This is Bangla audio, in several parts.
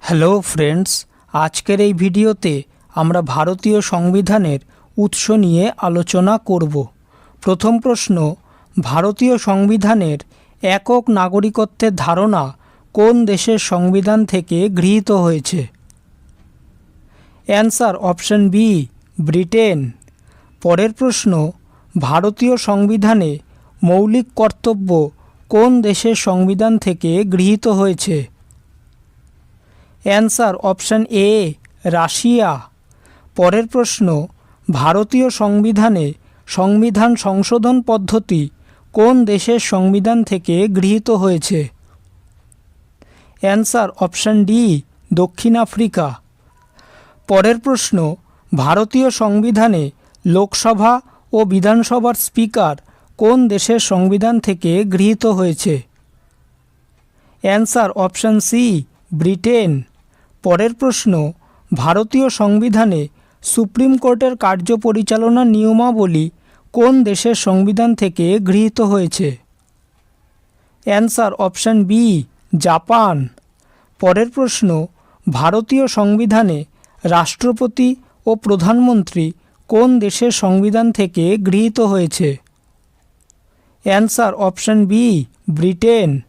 হ্যালো ফ্রেন্ডস, আজকের এই ভিডিওতে আমরা ভারতীয় সংবিধানের উৎস নিয়ে আলোচনা করব। প্রথম প্রশ্ন, ভারতীয় সংবিধানের একক নাগরিকত্বের ধারণা কোন দেশের সংবিধান থেকে গৃহীত হয়েছে? Answer option B, Britain. পরের প্রশ্ন, ভারতীয় সংবিধানে মৌলিক কর্তব্য কোন দেশের সংবিধান থেকে গৃহীত হয়েছে? Answer option A, Russia. পরের প্রশ্ন, ভারতীয় সংবিধানে সংবিধান সংশোধন পদ্ধতি কোন দেশের সংবিধান থেকে গৃহীত হয়েছে? অ্যান্সার অপশন ডি, দক্ষিণ আফ্রিকা। পরের প্রশ্ন, ভারতীয় সংবিধানে লোকসভা ও বিধানসভার স্পিকার কোন দেশের সংবিধান থেকে গৃহীত হয়েছে? Answer option C, Britain. পরের প্রশ্ন, ভারতীয় সংবিধানে সুপ্রিম কোর্টের কার্য পরিচালনার নিয়মাবলী কোন দেশের সংবিধান থেকে গৃহীত হয়েছে? Answer option B, Japan. পরের প্রশ্ন, ভারতীয় সংবিধানে রাষ্ট্রপতি ও প্রধানমন্ত্রী কোন দেশের সংবিধান থেকে গৃহীত হয়েছে? Answer option B, Britain.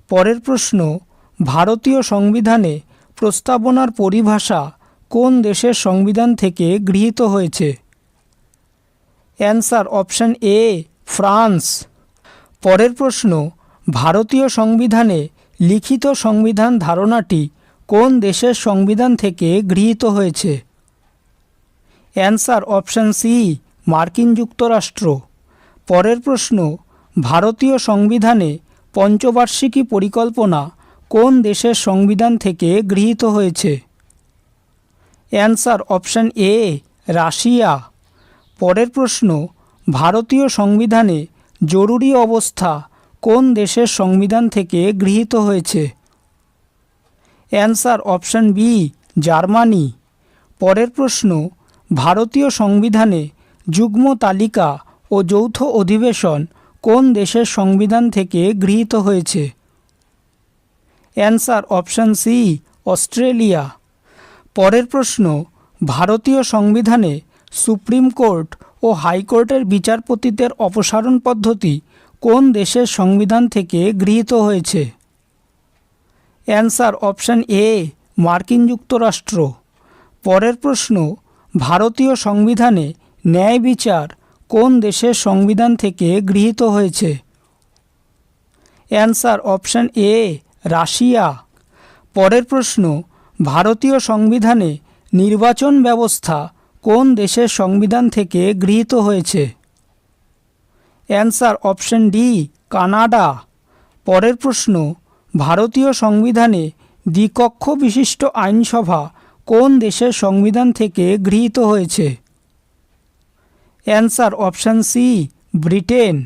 পরের প্রশ্ন, ভারতীয় সংবিধানে প্রস্তাবনার পরিভাষা কোন দেশের সংবিধান থেকে গৃহীত হয়েছে? Answer option A, France. পরের প্রশ্ন, ভারতীয় সংবিধানে লিখিত সংবিধান ধারণাটি কোন দেশের সংবিধান থেকে গৃহীত হয়েছে? অ্যান্সার অপশন সি, মার্কিন যুক্তরাষ্ট্র। পরের প্রশ্ন, ভারতীয় সংবিধানে পঞ্চবার্ষিকী পরিকল্পনা কোন দেশের সংবিধান থেকে গৃহীত হয়েছে? Answer option A, Russia. পরের প্রশ্ন, ভারতীয় সংবিধানে জরুরি অবস্থা কোন দেশের সংবিধান থেকে গৃহীত হয়েছে? Answer option B, Germany. পরের প্রশ্ন, ভারতীয় সংবিধানে যুগ্ম তালিকা ও যৌথ অধিবেশন কোন দেশের সংবিধান থেকে গৃহীত হয়েছে? Answer option C, Australia. পরের প্রশ্ন, ভারতীয় সংবিধানে সুপ্রিম কোর্ট ও হাইকোর্টের বিচারপতিদের অপসারণ পদ্ধতি কোন দেশের সংবিধান থেকে গৃহীত হয়েছে? অ্যান্সার অপশন এ, মার্কিন যুক্তরাষ্ট্র। পরের প্রশ্ন, ভারতীয় সংবিধানে ন্যায় বিচার কোন দেশের সংবিধান থেকে গৃহীত হয়েছে? Answer option A, Russia. পরের প্রশ্ন, ভারতীয় সংবিধানে নির্বাচন ব্যবস্থা কোন দেশের সংবিধান থেকে গৃহীত হয়েছে? Answer option D, Canada. পরের প্রশ্ন, ভারতীয় সংবিধানে দ্বিকক্ষ বিশিষ্ট আইনসভা কোন দেশের সংবিধান থেকে গৃহীত হয়েছে? Answer option C, Britain.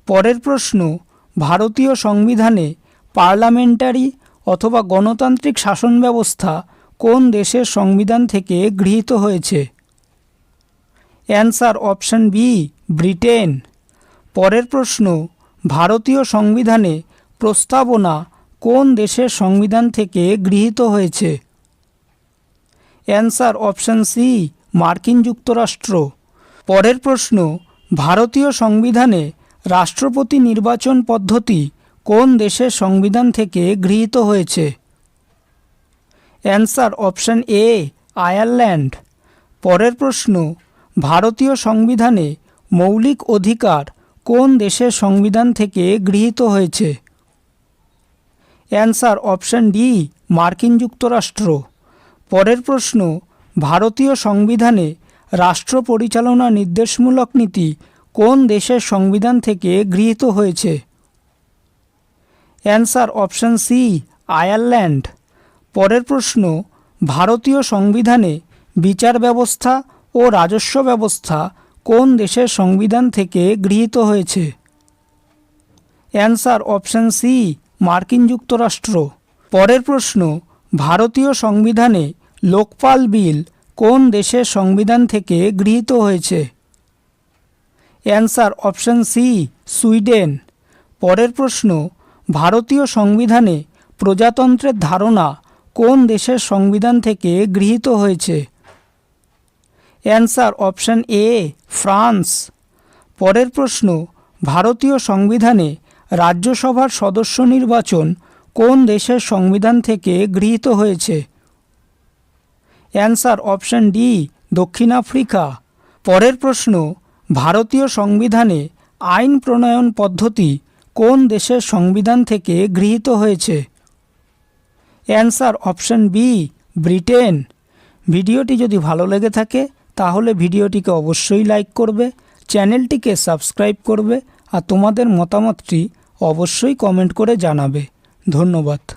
পরের প্রশ্ন, ভারতীয় সংবিধানে পার্লামেন্টারি অথবা গণতান্ত্রিক শাসন ব্যবস্থা কোন দেশের সংবিধান থেকে গৃহীত হয়েছে? Answer option B, Britain. পরের প্রশ্ন, ভারতীয় সংবিধানে প্রস্তাবনা কোন দেশের সংবিধান থেকে গৃহীত হয়েছে? অ্যান্সার অপশন সি, মার্কিন যুক্তরাষ্ট্র। পরের প্রশ্ন, ভারতীয় সংবিধানে রাষ্ট্রপতি নির্বাচন পদ্ধতি কোন দেশের সংবিধান থেকে গৃহীত হয়েছে? Answer option A, Ireland. পরের প্রশ্ন, ভারতীয় সংবিধানে মৌলিক অধিকার কোন দেশের সংবিধান থেকে গৃহীত হয়েছে? অ্যান্সার অপশন ডি, মার্কিন যুক্তরাষ্ট্র। পরের প্রশ্ন, ভারতীয় সংবিধানে রাষ্ট্র পরিচালনা নির্দেশমূলক নীতি কোন দেশের সংবিধান থেকে গৃহীত হয়েছে? Answer option C, Ireland. পরের প্রশ্ন, ভারতীয় সংবিধানে বিচার ব্যবস্থা ও রাজস্ব ব্যবস্থা কোন দেশের সংবিধান থেকে গৃহীত হয়েছে? অ্যান্সার অপশন সি, মার্কিন যুক্তরাষ্ট্র। পরের প্রশ্ন, ভারতীয় সংবিধানে লোকপাল বিল কোন দেশের সংবিধান থেকে গৃহীত হয়েছে? Answer option C, Sweden. পরের প্রশ্ন, ভারতীয় সংবিধানে প্রজাতন্ত্রের ধারণা কোন দেশের সংবিধান থেকে গৃহীত হয়েছে? Answer option A France. পরের প্রশ্ন, ভারতীয় সংবিধানে রাজ্যসভার সদস্য নির্বাচন কোন দেশের সংবিধান থেকে গৃহীত হয়েছে? অ্যান্সার অপশন ডি দক্ষিণ আফ্রিকা। পরের প্রশ্ন, ভারতীয় সংবিধানে আইন প্রণয়ন পদ্ধতি কোন দেশের সংবিধান থেকে গৃহীত হয়েছে? Answer option B Britain. ভিডিওটি যদি ভালো লেগে থাকে তাহলে ভিডিওটিকে অবশ্যই লাইক করবে, চ্যানেলটিকে সাবস্ক্রাইব করবে আর তোমাদের মতামতটি অবশ্যই কমেন্ট করে জানাবে। ধন্যবাদ।